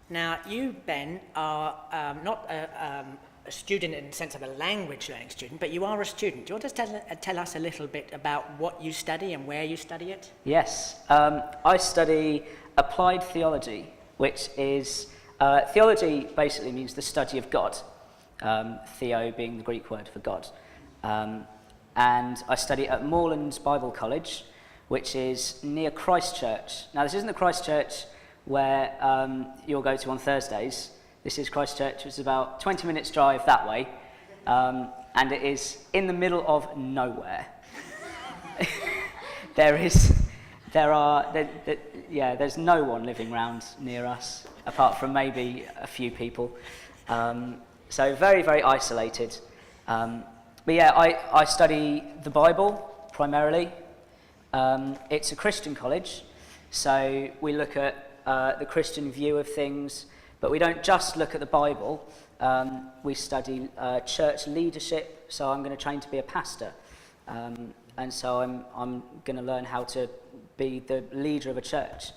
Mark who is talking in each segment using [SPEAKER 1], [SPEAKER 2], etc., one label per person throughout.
[SPEAKER 1] Now, you, Ben, are not a student in the sense of a language learning student, but you are a student. Do you want to tell us a little bit about what you study and where you study it?
[SPEAKER 2] Yes, I study applied theology, which is, theology basically means the study of God, theo being the Greek word for God. And I study at Moorlands Bible College, which is near Christchurch. Now, this isn't the Christchurch where you'll go to on Thursdays. This is Christchurch, which is about 20 minutes drive that way, and it is in the middle of nowhere. There's no one living around near us, apart from maybe a few people. So very, very isolated. But yeah, I study the Bible primarily. It's a Christian college, so we look at the Christian view of things, but we don't just look at the Bible. We study church leadership, so I'm going to train to be a pastor. And so I'm going to learn how to be the leader of a church.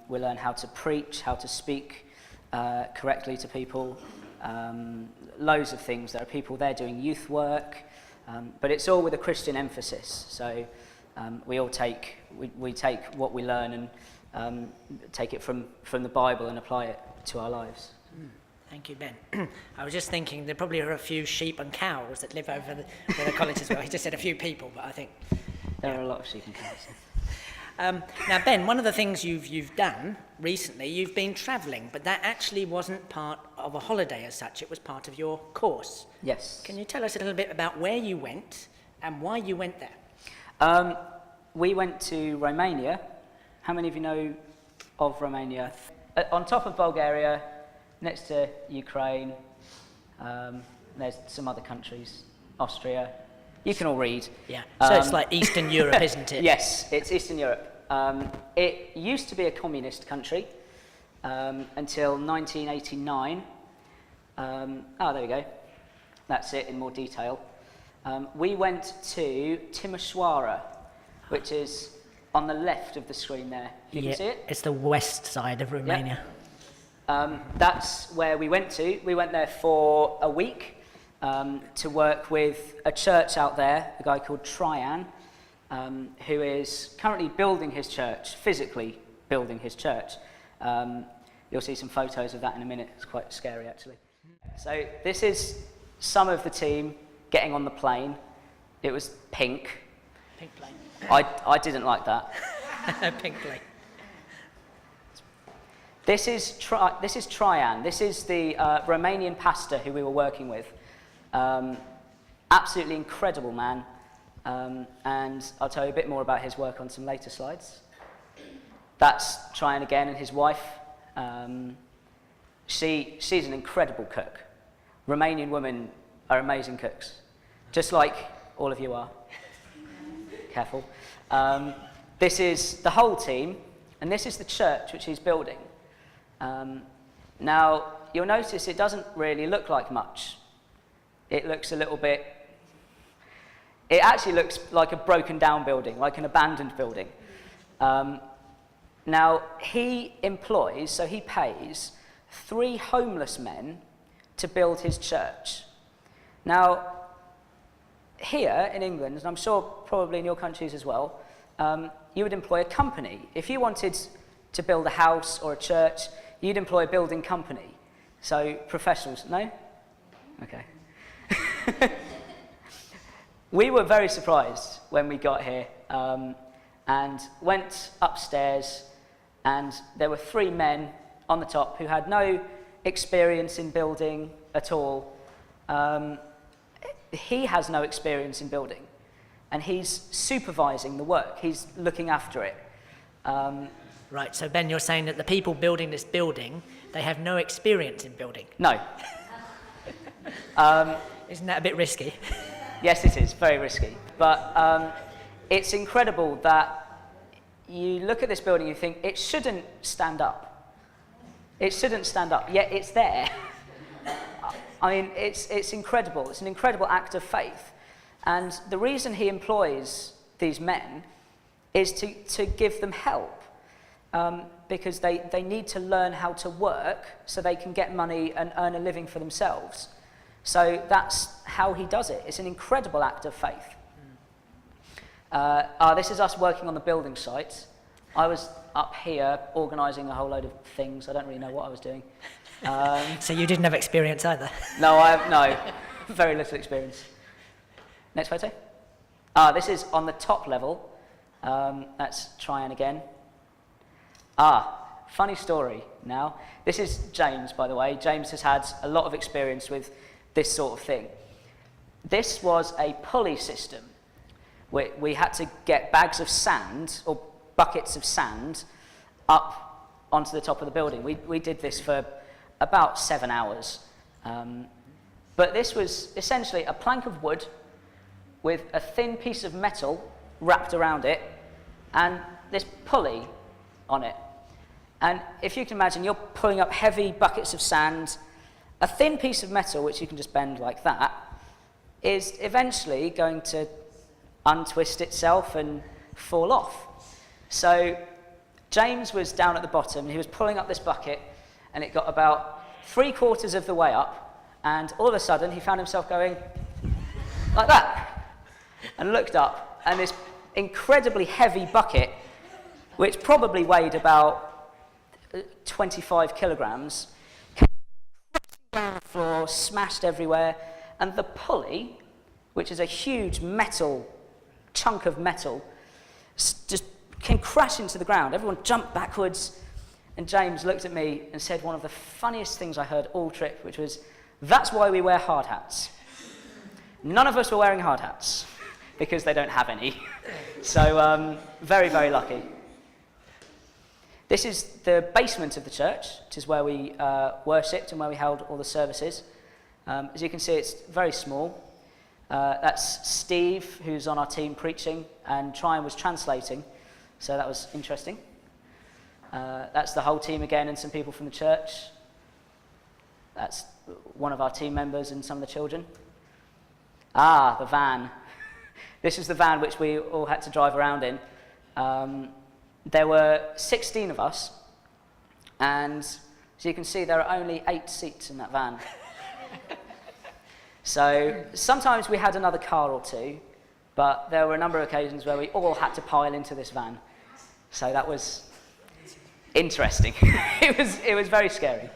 [SPEAKER 2] We'll learn how to preach, how to speak correctly to people, loads of things. There are people there doing youth work, but it's all with a Christian emphasis. So we take what we learn and take it from the Bible and apply it to our lives.
[SPEAKER 1] Thank you, Ben. I was just thinking there probably are a few sheep and cows that live over the college as well. He just said a few people, but I think
[SPEAKER 2] there are a lot of sheep and cows.
[SPEAKER 1] Now, Ben, one of the things you've done recently, you've been travelling, but that actually wasn't part of a holiday as such. It was part of your course.
[SPEAKER 2] Yes.
[SPEAKER 1] Can you tell us a little bit about where you went and why you went there?
[SPEAKER 2] We went to Romania. How many of you know of Romania? On top of Bulgaria, next to Ukraine, there's some other countries, Austria. You can all read.
[SPEAKER 1] Yeah, so it's like Eastern Europe, isn't it?
[SPEAKER 2] Yes, it's Eastern Europe. It used to be a communist country until 1989. There we go. That's it in more detail. We went to Timișoara, which is on the left of the screen there. You can see it?
[SPEAKER 1] It's the west side of Romania.
[SPEAKER 2] Yep. That's where we went to. We went there for a week to work with a church out there, a guy called Traian, who is currently building his church, physically building his church. You'll see some photos of that in a minute. It's quite scary, actually. So this is some of the team getting on the plane. It was pink.
[SPEAKER 1] Pink plane.
[SPEAKER 2] I didn't like that.
[SPEAKER 1] Pink plane.
[SPEAKER 2] This is Traian. This is the Romanian pastor who we were working with. Absolutely incredible man. And I'll tell you a bit more about his work on some later slides. That's Traian again and his wife. She's an incredible cook. Romanian women are amazing cooks, just like all of you are. Careful. This is the whole team, and this is the church which he's building. Now, you'll notice it doesn't really look like much. It looks a little bit... It actually looks like a broken down building, like an abandoned building. Now, he pays 3 homeless men to build his church. Now, here in England, and I'm sure probably in your countries as well, you would employ a company. If you wanted to build a house or a church, you'd employ a building company. So, professionals, no? Okay. We were very surprised when we got here and went upstairs, and there were 3 men on the top who had no experience in building at all. He has no experience in building, and he's supervising the work. He's looking after it.
[SPEAKER 1] Right, so Ben, you're saying that the people building this building, they have no experience in building?
[SPEAKER 2] No.
[SPEAKER 1] Isn't that a bit risky?
[SPEAKER 2] Yes, it is, very risky. But it's incredible that you look at this building and you think, it shouldn't stand up. It shouldn't stand up, yet it's there. I mean, it's incredible. It's an incredible act of faith. And the reason he employs these men is to give them help. because they need to learn how to work so they can get money and earn a living for themselves. So that's how he does it. It's an incredible act of faith. This is us working on the building site. I was up here organising a whole load of things. I don't really know what I was doing.
[SPEAKER 1] So you didn't have experience either?
[SPEAKER 2] No, very little experience. Next photo. This is on the top level. Let's try and again. Funny story now. This is James, by the way. James has had a lot of experience with this sort of thing. This was a pulley system. We had to get bags of sand, or buckets of sand, up onto the top of the building. We did this for about 7 hours. But this was essentially a plank of wood with a thin piece of metal wrapped around it and this pulley on it. And if you can imagine, you're pulling up heavy buckets of sand, a thin piece of metal, which you can just bend like that, is eventually going to untwist itself and fall off. So James was down at the bottom, and he was pulling up this bucket, and it got about 3/4 of the way up, and all of a sudden he found himself going like that, and looked up, and this incredibly heavy bucket, which probably weighed about 25 kilograms, came down the floor, smashed everywhere, and the pulley, which is a huge chunk of metal, just came crashing to the ground. Everyone jumped backwards, and James looked at me and said one of the funniest things I heard all trip, which was, "That's why we wear hard hats." None of us were wearing hard hats, because they don't have any. So very, very lucky. This is the basement of the church, which is where we worshipped and where we held all the services. As you can see, it's very small. That's Steve, who's on our team preaching, and Tryon was translating, so that was interesting. That's the whole team again, and some people from the church. That's one of our team members and some of the children. The van. This is the van which we all had to drive around in. There were 16 of us, and as you can see, there are only 8 seats in that van. So sometimes we had another car or two, but there were a number of occasions where we all had to pile into this van. So that was interesting. It was very scary.